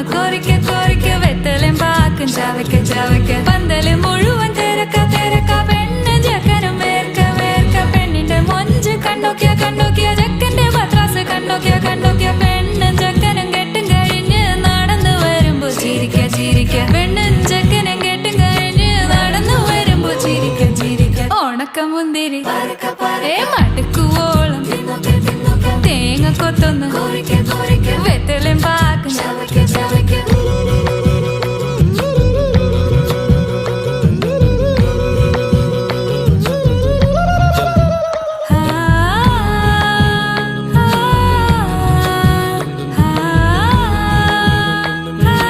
കൊത്തൊന്ന് കോരിക്ക കോരിക്ക വെത്തലും പാക്കും ചവയ്ക്ക ചവയ്ക്ക പന്തല് മുഴുവൻ തിരക്ക തിരക്ക പെണ്ണ് ചെക്കനും വേർക്ക വേർക്ക പെണ്ണിന്റെ മൊഞ്ച് കണ്ടോക്കിയ കണ്ടോക്കിയ ചെക്കന്റെ പത്രാസ് കണ്ടോക്കിയ കണ്ടോക്കിയ പെണ്ണും ചെക്കനും കെട്ടും കഴിഞ്ഞ് നടന്നു വരുമ്പോ ചിരിക്ക ചിരിക്ക പെണ്ണും ചെക്കനും കെട്ടും കഴിഞ്ഞ് നടന്നു വരുമ്പോ ചിരിക്ക ചിരിക്ക ഉണക്കമുന്തിരി മടുക്കുവോളം തേങ്ങ കൊത്തൊന്ന് വെത്തലും പാക്കും